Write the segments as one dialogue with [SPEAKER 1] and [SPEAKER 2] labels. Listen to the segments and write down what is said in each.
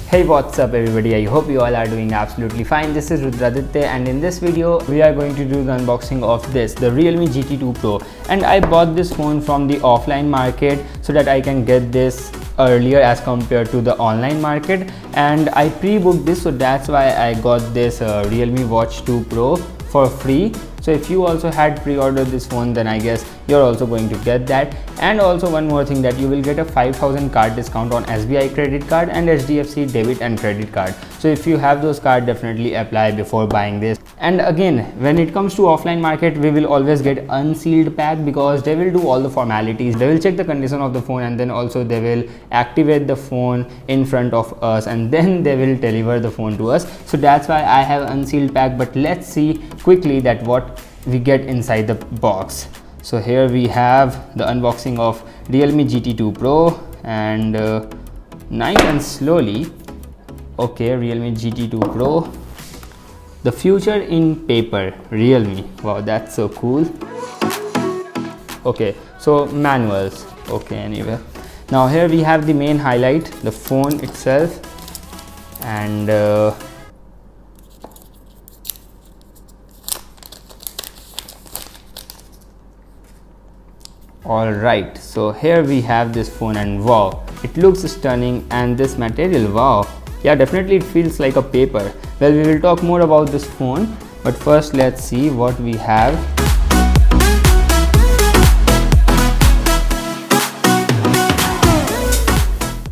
[SPEAKER 1] Hey, what's up everybody? I hope you all are doing absolutely fine. This is Rudraditya and in this video we are going to do the unboxing of the Realme GT2 Pro, and I bought this phone from the offline market so that I can get this earlier as compared to the online market, and I pre-booked this, so that's why I got this Realme Watch 2 Pro for free. So if you also had pre-ordered this phone, then I guess you're also going to get that. And also one more thing, that you will get a 5,000 card discount on SBI credit card and HDFC debit and credit card. So if you have those cards, definitely apply before buying this. And again, when it comes to offline market, we will always get unsealed pack because they will do all the formalities. They will check the condition of the phone, and then also they will activate the phone in front of us, and then they will deliver the phone to us. So that's why I have unsealed pack. But let's see quickly that what we get inside the box. So here we have the unboxing of Realme GT2 Pro, and nice and slowly. Okay, Realme GT2 Pro, the future in paper, Realme. Wow, that's so cool. Okay, so manuals. Okay, anyway, now here we have the main highlight, the phone itself, and alright, so here we have this phone, and wow, it looks stunning. And this material, wow, yeah, definitely it feels like a paper. Well, we will talk more about this phone, but first let's see what we have.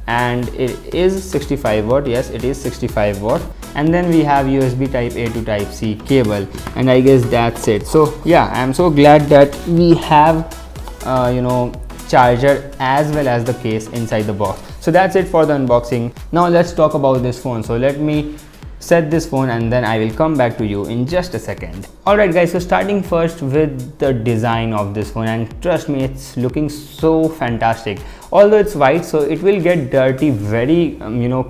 [SPEAKER 1] And it is 65 watt, yes, it is 65 watt. And then we have USB type A to type C cable, and I guess that's it. So yeah, I'm so glad that we have charger as well as the case inside the box. So that's it for the unboxing. Now let's talk about this phone. So let me set this phone and then I will come back to you in just a second. Alright guys, so starting first with the design of this phone, and trust me, it's looking so fantastic. Although it's white, so it will get dirty very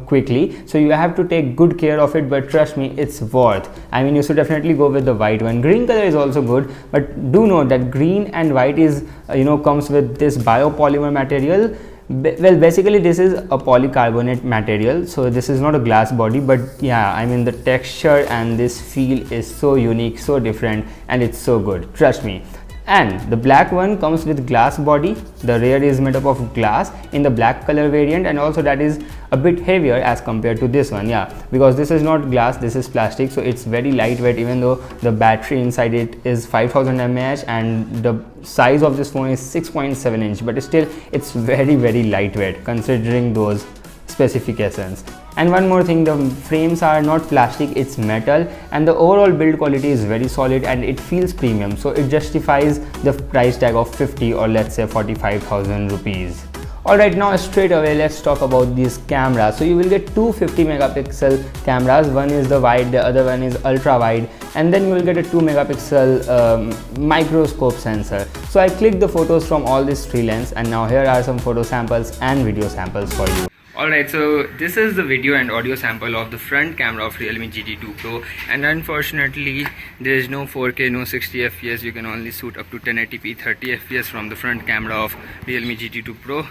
[SPEAKER 1] quickly, so you have to take good care of it, but trust me, it's worth. I mean, you should definitely go with the white one. Green color is also good, but do know that green and white is comes with this biopolymer material. Well, basically this is a polycarbonate material, so this is not a glass body, but yeah, I mean, the texture and this feel is so unique, so different, and it's so good, trust me. And the black one comes with glass body. The rear is made up of glass in the black color variant, and also that is a bit heavier as compared to this one, yeah, because this is not glass, this is plastic, so it's very lightweight, even though the battery inside it is 5000 mAh and the size of this phone is 6.7 inch, but still it's very lightweight considering those specifications. And one more thing, the frames are not plastic, it's metal, and the overall build quality is very solid and it feels premium, so it justifies the price tag of 50 or let's say 45,000 rupees. Alright, now straight away let's talk about these cameras. So you will get two 50 megapixel cameras. One is the wide, the other one is ultra wide, and then you will get a 2 megapixel microscope sensor. So I clicked the photos from all these three lenses, and now here are some photo samples and video samples for you. Alright, so this is the video and audio sample of the front camera of Realme GT2 Pro, and unfortunately there is no 4K, no 60 FPS. You can only shoot up to 1080p 30 FPS from the front camera of Realme GT2 Pro.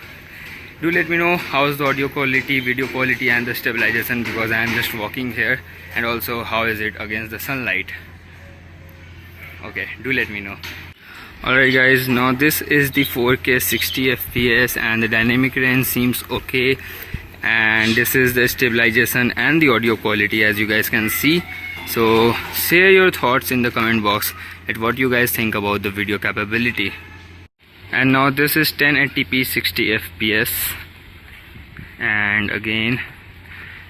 [SPEAKER 1] Do let me know how's the audio quality, video quality and the stabilization, because I am just walking here, and also how is it against the sunlight. Okay, do let me know. Alright guys, now this is the 4K 60 FPS and the dynamic range seems okay, and this is the stabilization and the audio quality, as you guys can see. So share your thoughts in the comment box at what you guys think about the video capability. And now this is 1080p 60 FPS, and again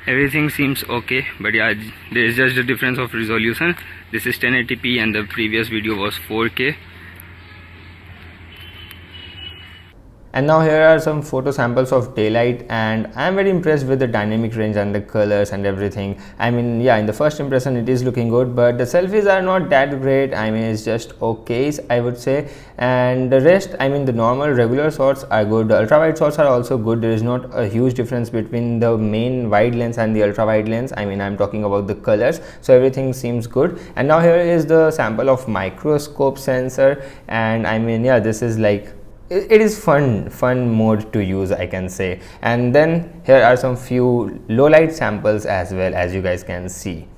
[SPEAKER 1] everything seems okay, but yeah, there is just a difference of resolution. This is 1080p and the previous video was 4K. And now here are some photo samples of daylight, and I am very impressed with the dynamic range and the colors and everything. I mean, yeah, in the first impression it is looking good, but the selfies are not that great. I mean, it's just okay, I would say. And the rest, I mean, the normal regular shots are good. The ultra wide shots are also good. There is not a huge difference between the main wide lens and the ultra wide lens. I mean, I'm talking about the colors, so everything seems good. And now here is the sample of microscope sensor, and I mean, yeah, this is like it is fun mode to use, I can say. And then here are some few low light samples as well, as you guys can see.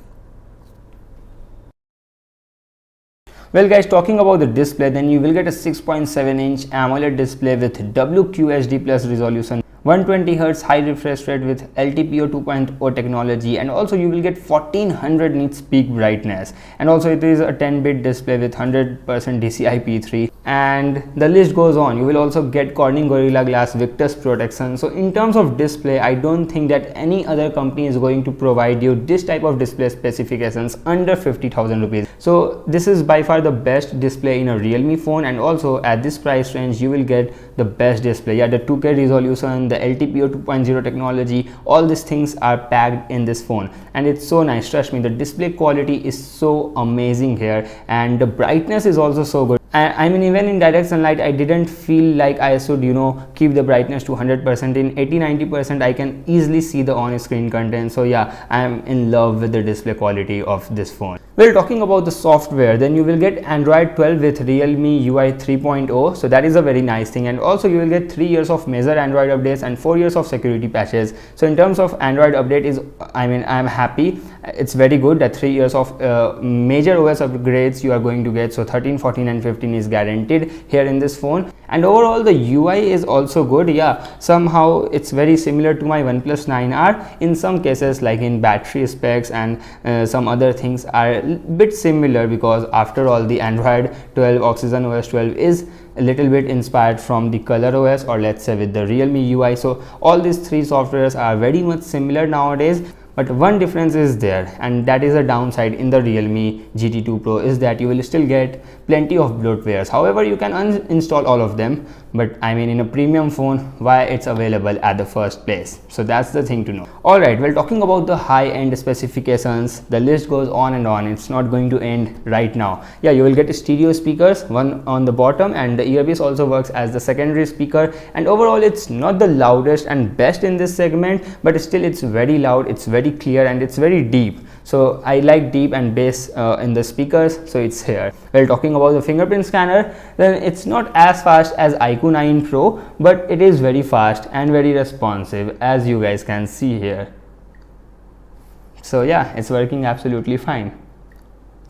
[SPEAKER 1] Well guys, talking about the display, then you will get a 6.7-inch AMOLED display with WQHD plus resolution, 120Hz high refresh rate with LTPO 2.0 technology, and also you will get 1400 nits peak brightness, and also it is a 10-bit display with 100% DCI-P3, and the list goes on. You will also get Corning Gorilla Glass Victus protection. So in terms of display, I don't think that any other company is going to provide you this type of display specifications under 50,000 rupees. So this is by far the best display in a Realme phone, and also at this price range you will get the best display. Yeah, the 2K resolution, the LTPO 2.0 technology, all these things are packed in this phone, and it's so nice. Trust me, the display quality is so amazing here, and the brightness is also so good. I mean, even in direct sunlight, I didn't feel like I should, keep the brightness to 100%. In 80-90%, I can easily see the on-screen content. So yeah, I am in love with the display quality of this phone. Well, talking about the software, then you will get Android 12 with Realme UI 3.0. So that is a very nice thing, and also you will get 3 years of major Android updates and 4 years of security patches. So in terms of Android update, I'm happy. It's very good that 3 years of major OS upgrades you are going to get. So 13, 14 and 15 is guaranteed here in this phone, and overall the UI is also good. Yeah, somehow it's very similar to my OnePlus 9R in some cases, like in battery specs and some other things are a bit similar, because after all the Android 12 Oxygen OS 12 is a little bit inspired from the Color OS, or let's say with the Realme UI. So all these three softwares are very much similar nowadays. But one difference is there, and that is a downside in the Realme GT2 Pro, is that you will still get plenty of bloatwares. However, you can uninstall all of them, but I mean, in a premium phone, why it's available at the first place? So that's the thing to know. Alright, well, talking about the high-end specifications, the list goes on and on. It's not going to end right now. Yeah, you will get stereo speakers, one on the bottom, and the earpiece also works as the secondary speaker. And overall, it's not the loudest and best in this segment, but still it's very loud, it's very clear, and it's very deep. So I like deep and bass in the speakers, so it's here. Well, talking about the fingerprint scanner, then it's not as fast as iQOO 9 Pro, but it is very fast and very responsive, as you guys can see here. So yeah, it's working absolutely fine.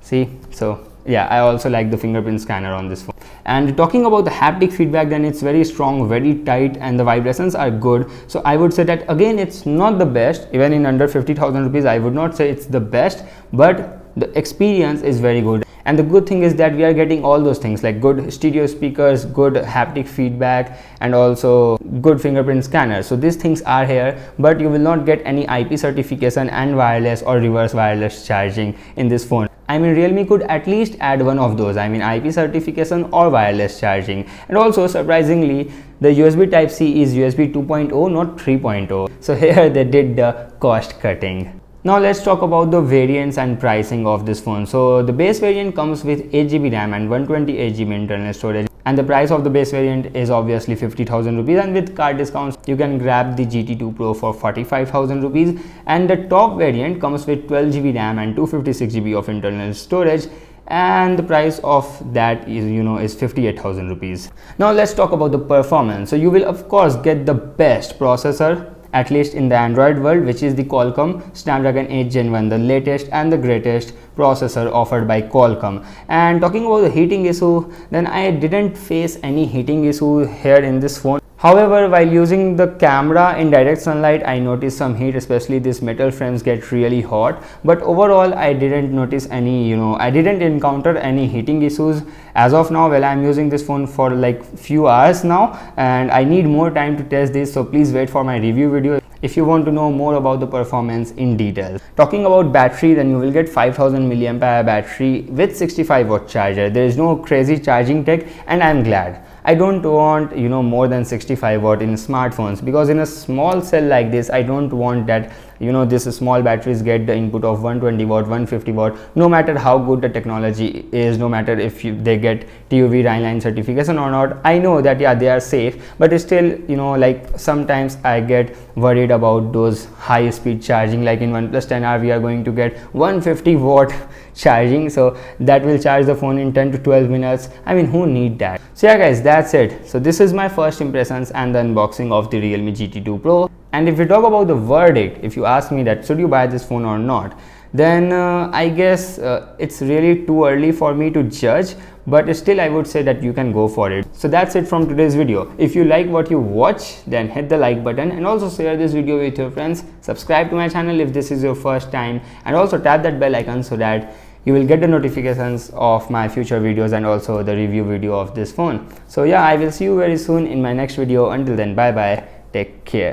[SPEAKER 1] See, so yeah, I also like the fingerprint scanner on this phone. And talking about the haptic feedback, then it's very strong, very tight, and the vibrations are good. So I would say that again, it's not the best. Even in under 50,000 rupees, I would not say it's the best, but the experience is very good. And the good thing is that we are getting all those things, like good stereo speakers, good haptic feedback, and also good fingerprint scanner. So these things are here, but you will not get any IP certification and wireless or reverse wireless charging in this phone. I mean, Realme could at least add one of those, I mean IP certification or wireless charging. And also surprisingly, the USB Type-C is USB 2.0, not 3.0. So here they did the cost cutting. Now let's talk about the variants and pricing of this phone. So the base variant comes with 8GB RAM and 128GB internal storage, and the price of the base variant is obviously 50,000 rupees, and with card discounts you can grab the GT2 Pro for 45,000 rupees, and the top variant comes with 12GB RAM and 256GB of internal storage, and the price of that is is 58,000 rupees. Now let's talk about the performance. So you will of course get the best processor, at least in the Android world, which is the Qualcomm Snapdragon 8 Gen 1, the latest and the greatest processor offered by Qualcomm. And talking about the heating issue, then I didn't face any heating issue here in this phone. However, while using the camera in direct sunlight, I noticed some heat, especially these metal frames get really hot. But overall, I didn't notice any, I didn't encounter any heating issues as of now. Well, I'm using this phone for like few hours now, and I need more time to test this. So please wait for my review video if you want to know more about the performance in detail. Talking about battery, then you will get 5000 mAh battery with 65-watt charger. There is no crazy charging tech, and I'm glad. I don't want more than 65 watt in smartphones, because in a small cell like this I don't want that you know, this small batteries get the input of 120 watt, 150 watt. No matter how good the technology is, no matter if they get TUV Rhineline certification or not, I know that yeah, they are safe, but still, you know, like sometimes I get worried about those high speed charging. Like in OnePlus 10R we are going to get 150 watt charging, so that will charge the phone in 10 to 12 minutes. I mean, who need that? So yeah guys, that's it. So this is my first impressions and the unboxing of the Realme GT2 Pro. And if we talk about the verdict, if you ask me that should you buy this phone or not, then I guess it's really too early for me to judge, but still I would say that you can go for it. So that's it from today's video. If you like what you watch, then hit the like button and also share this video with your friends. Subscribe to my channel if this is your first time, and also tap that bell icon so that you will get the notifications of my future videos and also the review video of this phone. So yeah, I will see you very soon in my next video. Until then, bye bye, take care.